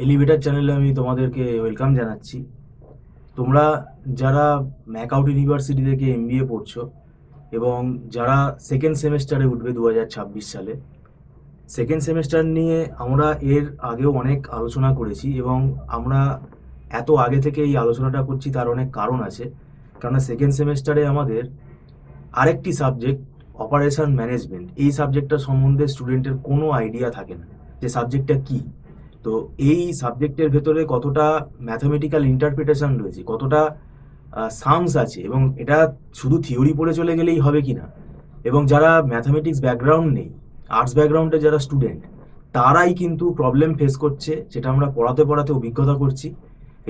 Elevator চ্যানেলে আমি তোমাদেরকে ওয়েলকাম জানাচ্ছি। তোমরা যারা ম্যাকআউট ইউনিভার্সিটি থেকে এমবিএ পড়ছো এবং যারা সেকেন্ড সেমেস্টারে উঠবে 2026 সালে, সেকেন্ড সেমেস্টার নিয়ে আমরা এর আগেও অনেক আলোচনা করেছি এবং আমরা এত আগে থেকে এই আলোচনাটা করছি তার অনেক কারণ আছে। কারণ সেকেন্ড সেমেস্টারে আমাদের আরেকটি সাবজেক্ট অপারেশন ম্যানেজমেন্ট, এই সাবজেক্টটা সম্বন্ধে স্টুডেন্টের কোনো আইডিয়া থাকে না যে সাবজেক্টটা কী। তো এই সাবজেক্টের ভেতরে কতটা ম্যাথামেটিক্যাল ইন্টারপ্রিটেশন রয়েছে, কতটা সামস আছে, এবং এটা শুধু থিওরি পড়ে চলে গেলেই হবে কি না। এবং যারা ম্যাথামেটিক্স ব্যাকগ্রাউন্ড নেই, আর্টস ব্যাকগ্রাউন্ডে যারা স্টুডেন্ট, তারাই কিন্তু প্রবলেম ফেস করছে, যেটা আমরা পড়াতে পড়াতে অভিজ্ঞতা করছি।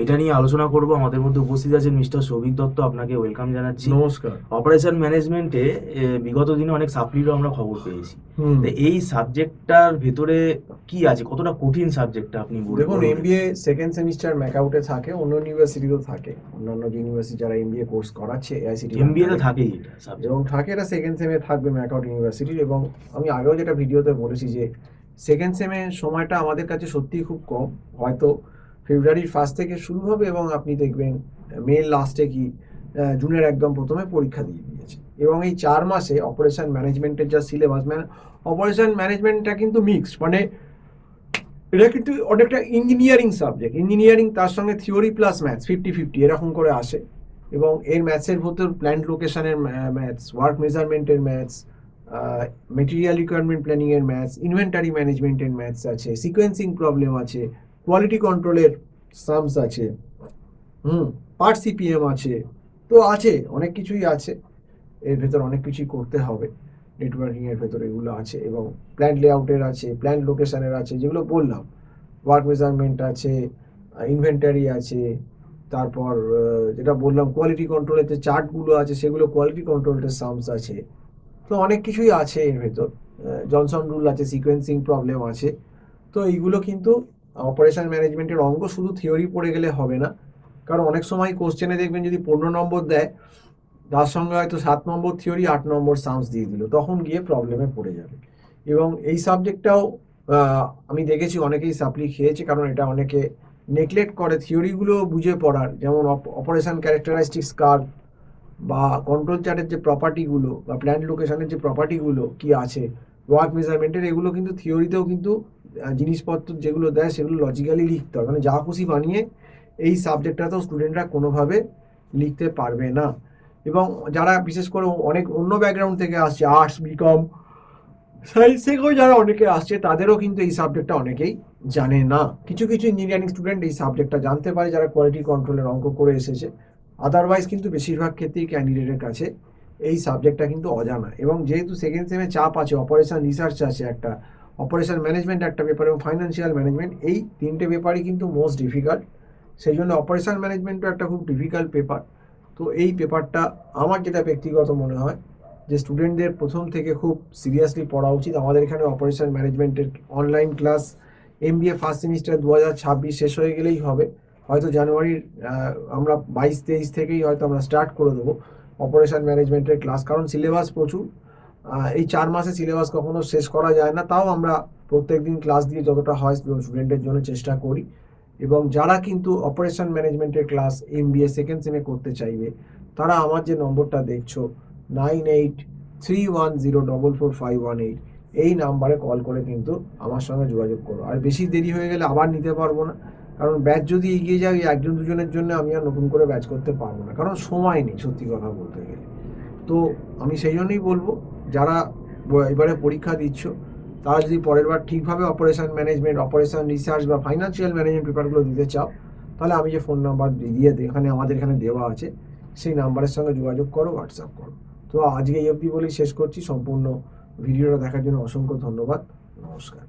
এটা নিয়ে আলোচনা করব। আমাদের মধ্যে উপস্থিত আছেন মিস্টার সৌভিক দত্ত, আপনাকে ওয়েলকাম জানাচ্ছি। নমস্কার। অপারেশন ম্যানেজমেন্টে বিগত দিনে অনেক সাপ্লিরও আমরা খবর পেয়েছি। তো এই সাবজেক্টটার ভেতরে কি আছে, কতটা কঠিন সাবজেক্টটা আপনি বলুন। দেখুন, এমবিএ সেকেন্ড সেমিস্টার ম্যাকআউটে থাকে, অন্য ইউনিভার্সিটিতেও থাকে। অন্যান্য ইউনিভার্সিটি যারা এমবিএ কোর্স করাচ্ছে এআইসিটি এমবিএ তে থাকেই এটা সাবজেক্ট, এবং থাকে, এটা সেকেন্ড সেমে থাকবে ম্যাকআউট ইউনিভার্সিটির। এবং আমি আগেও যেটা ভিডিওতে বলেছি যে সেকেন্ড সেমে সময়টা আমাদের কাছে সত্যিই খুব কম। হয়তো ফেব্রুয়ারির ফার্স্ট থেকে শুরু হবে এবং আপনি দেখবেন মের লাস্টে কি জুনের একদম প্রথমে পরীক্ষা দিয়ে দিয়েছে। এবং এই 4 মাসে অপারেশন ম্যানেজমেন্টের যা সিলেবাস, অপারেশন ম্যানেজমেন্টটা কিন্তু মিক্সড, মানে এটা কিন্তু অনেকটা ইঞ্জিনিয়ারিং সাবজেক্ট। ইঞ্জিনিয়ারিং তার সঙ্গে থিওরি প্লাস ম্যাথস 50-50 এরকম করে আসে। এবং এর ম্যাথসের ভেতর প্ল্যান্ট লোকেশনের ম্যাথস, ওয়ার্ক মেজারমেন্টের ম্যাথস, মেটেরিয়াল রিকোয়ারমেন্ট প্ল্যানিংয়ের ম্যাথস, ইনভেন্টারি ম্যানেজমেন্টের ম্যাথস আছে, সিকোয়েন্সিং প্রবলেম আছে, কোয়ালিটি কন্ট্রোলের সামস আছে, পার্ট সিপিএম আছে। তো আছে, অনেক কিছুই আছে এর ভেতর, অনেক কিছুই করতে হবে। নেটওয়ার্কিংয়ের ভেতরে এগুলো আছে এবং প্ল্যান্ট লেআউটের আছে, প্ল্যান্ট লোকেশনের আছে, যেগুলো বললাম, ওয়ার্ক মেজারমেন্ট আছে, ইনভেন্টারি আছে, তারপর যেটা বললাম কোয়ালিটি কন্ট্রোলের যে চার্টগুলো আছে সেগুলো কোয়ালিটি কন্ট্রোলের সামস আছে। তো অনেক কিছুই আছে এর ভেতর। জনসন রুল আছে, সিকোয়েন্সিং প্রবলেম আছে। তো এইগুলো কিন্তু অপারেশন ম্যানেজমেন্টের অঙ্গ। শুধু থিওরি পড়ে গেলে হবে না, কারণ অনেক সময় কোশ্চেনে দেখবেন যদি 15 নম্বর দেয়, তার সঙ্গে হয়তো 7 নম্বর থিওরি, 8 নম্বর সায়েন্স দিয়ে দিল, তখন গিয়ে প্রবলেমে পড়ে যাবে। এবং এই সাবজেক্টটাও আমি দেখেছি অনেকেই সাপ্লি খেয়েছে, কারণ এটা অনেকে নেগলেক্ট করে থিওরিগুলো বুঝে পড়ার। যেমন অপারেশন ক্যারেক্টারিস্টিক্স কার্ভ বা কন্ট্রোল চার্টের যে প্রপার্টিগুলো বা প্ল্যান্ট লোকেশনের যে প্রপার্টিগুলো কি আছে, ওয়ার্ক মেজারমেন্টের, এগুলো কিন্তু থিওরিতেও কিন্তু জিনিসপত্র যেগুলো দেয় সেগুলো লজিক্যালি লিখতে হবে। মানে যা খুশি বানিয়ে এই সাবজেক্টটাতেও স্টুডেন্টরা কোনোভাবে লিখতে পারবে না। এবং যারা বিশেষ করে অনেক অন্য ব্যাকগ্রাউন্ড থেকে আসছে, আর্টস, বিকম, সায়েন্স থেকেও যারা অনেকে আসছে, তাদেরও কিন্তু এই সাবজেক্টটা অনেকেই জানে না। কিছু কিছু ইঞ্জিনিয়ারিং স্টুডেন্ট এই সাবজেক্টটা জানতে পারে, যারা কোয়ালিটি কন্ট্রোলের অঙ্ক করে এসেছে। আদারওয়াইজ কিন্তু বেশিরভাগ ক্ষেত্রেই ক্যান্ডিডেটের কাছে এই সাবজেক্টটা কিন্তু অজানা। এবং যেহেতু সেকেন্ড সেমে চাপ আছে, অপারেশন রিসার্চ আছে একটা, অপারেশন ম্যানেজমেন্ট একটা পেপার, এবং ফাইন্যান্সিয়াল ম্যানেজমেন্ট, এই 3টে পেপারই কিন্তু মোস্ট ডিফিকাল্ট। সেই জন্য অপারেশন ম্যানেজমেন্টও একটা খুব ডিফিকাল্ট পেপার। তো এই পেপারটা আমার যেটা ব্যক্তিগত মনে হয় যে স্টুডেন্টদের প্রথম থেকে খুব সিরিয়াসলি পড়া উচিত। আমাদের এখানে অপারেশন ম্যানেজমেন্টের online class MBA first semester 2026 শেষ হয়ে গেলেই হবে। হয়তো জানুয়ারির আমরা 22-23 থেকেই হয়তো আমরা স্টার্ট করে দেবো অপারেশন ম্যানেজমেন্টের ক্লাস, কারণ সিলেবাস প্রচুর। এই 4 মাসে সিলেবাস কখনো শেষ করা যায় না, তাও আমরা প্রত্যেক দিন ক্লাস দিয়ে যতটা হয় স্টুডেন্টের জন্য চেষ্টা করি। এবং যারা কিন্তু অপারেশন ম্যানেজমেন্টের ক্লাস এমবিএ সেকেন্ড সেমে করতে চাইবে, তারা আমার যে নম্বরটা দেখছো 9831044518, এই নাম্বারে কল করে কিন্তু আমার সঙ্গে যোগাযোগ করো। আর বেশি দেরি হয়ে গেলে আবার নিতে পারবো না, কারণ ব্যাচ যদি এগিয়ে যায় একজন দুজনের জন্য আমি আর নতুন করে ব্যাচ করতে পারবো না, কারণ সময় নেই সত্যি কথা বলতে গেলে। তো আমি সেই জন্যই বলবো, যারা এবারে পরীক্ষা দিচ্ছ, তারা যদি পরের বার ঠিকভাবে অপারেশন ম্যানেজমেন্ট, অপারেশন রিসার্চ বা ফাইন্যান্সিয়াল ম্যানেজমেন্ট পেপারগুলো দিতে চাও, তাহলে আমি যে ফোন নাম্বার দিয়ে এখানে আমাদের এখানে দেওয়া আছে, সেই নাম্বারের সঙ্গে যোগাযোগ করো, হোয়াটসঅ্যাপ করো। তো আজকে এই অবধি বলেই শেষ করছি। সম্পূর্ণ ভিডিওটা দেখার জন্য অসংখ্য ধন্যবাদ। নমস্কার।